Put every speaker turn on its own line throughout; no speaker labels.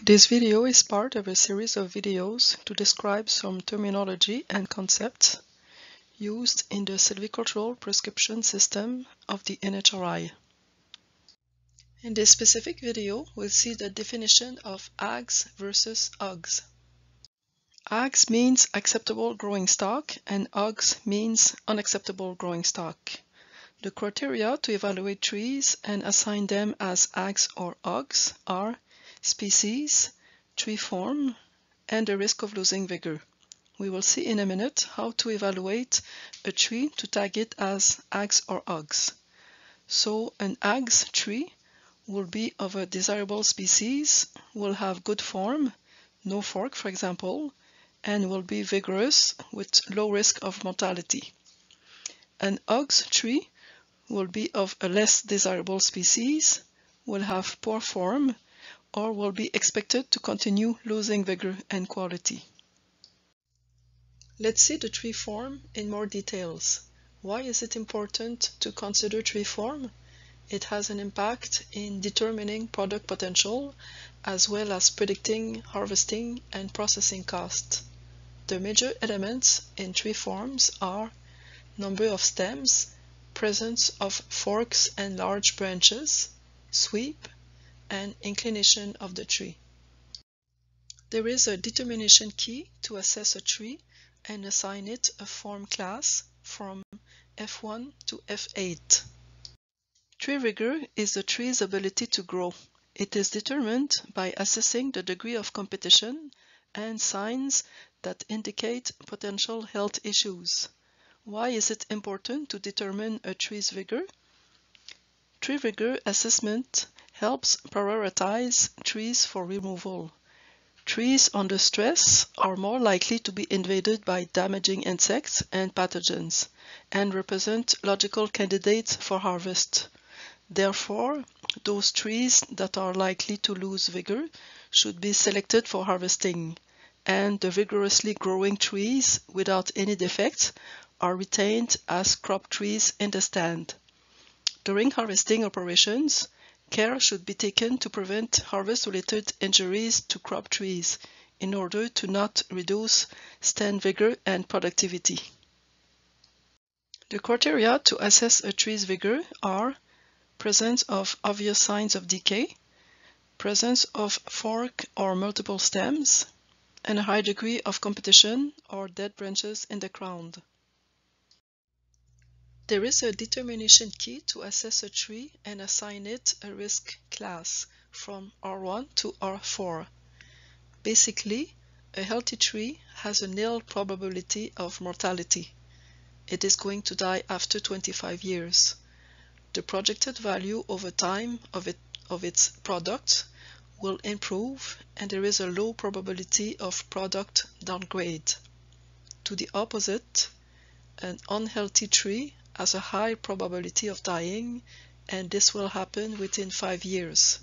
This video is part of a series of videos to describe some terminology and concepts used in the silvicultural prescription system of the NHRI. In this specific video, we'll see the definition of AGS versus UGS. AGS means acceptable growing stock and UGS means unacceptable growing stock. The criteria to evaluate trees and assign them as AGS or UGS are species, tree form, and the risk of losing vigor. We will see in a minute how to evaluate a tree to tag it as AGS or UGS. So an AGS tree will be of a desirable species, will have good form, no fork for example, and will be vigorous with low risk of mortality. An UGS tree will be of a less desirable species, will have poor form, or will be expected to continue losing vigor and quality. Let's see the tree form in more details. Why is it important to consider tree form? It has an impact in determining product potential as well as predicting harvesting and processing cost. The major elements in tree forms are number of stems, presence of forks and large branches, sweep, and inclination of the tree. There is a determination key to assess a tree and assign it a form class from F1 to F8. Tree vigor is the tree's ability to grow. It is determined by assessing the degree of competition and signs that indicate potential health issues. Why is it important to determine a tree's vigor? Tree vigor assessment helps prioritize trees for removal. Trees under stress are more likely to be invaded by damaging insects and pathogens and represent logical candidates for harvest. Therefore, those trees that are likely to lose vigor should be selected for harvesting, and the vigorously growing trees without any defects are retained as crop trees in the stand. During harvesting operations, care should be taken to prevent harvest-related injuries to crop trees in order to not reduce stand vigor and productivity. The criteria to assess a tree's vigor are presence of obvious signs of decay, presence of fork or multiple stems, and a high degree of competition or dead branches in the ground. There is a determination key to assess a tree and assign it a risk class from R1 to R4. Basically, a healthy tree has a nil probability of mortality. It is going to die after 25 years. The projected value over time of its product will improve, and there is a low probability of product downgrade. To the opposite, an unhealthy tree has a high probability of dying, and this will happen within 5 years.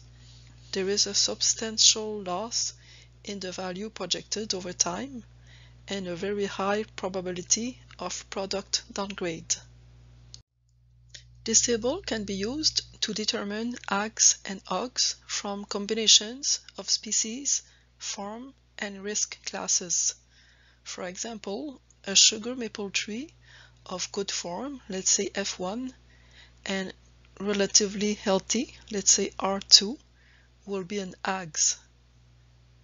There is a substantial loss in the value projected over time, and a very high probability of product downgrade. This table can be used to determine AGS and UGS from combinations of species, form, and risk classes. For example, a sugar maple tree of good form, let's say F1, and relatively healthy, let's say R2, will be an AGS.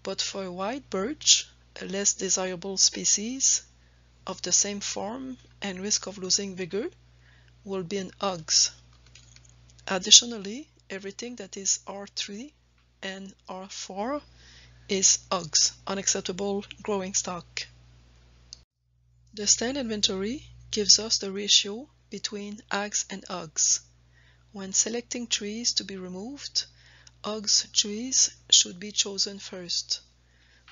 But for a white birch, a less desirable species of the same form and risk of losing vigor, will be an UGS. Additionally, everything that is R3 and R4 is UGS, unacceptable growing stock. The stand inventory gives us the ratio between AGS and UGS. When selecting trees to be removed, UGS trees should be chosen first.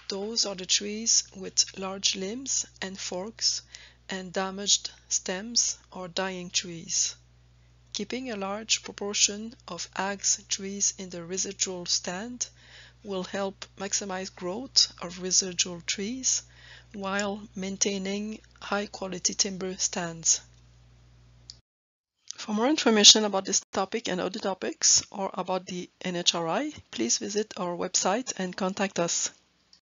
Those are the trees with large limbs and forks and damaged stems or dying trees. Keeping a large proportion of AGS trees in the residual stand will help maximize growth of residual trees while maintaining high-quality timber stands. For more information about this topic and other topics, or about the NHRI, please visit our website and contact us.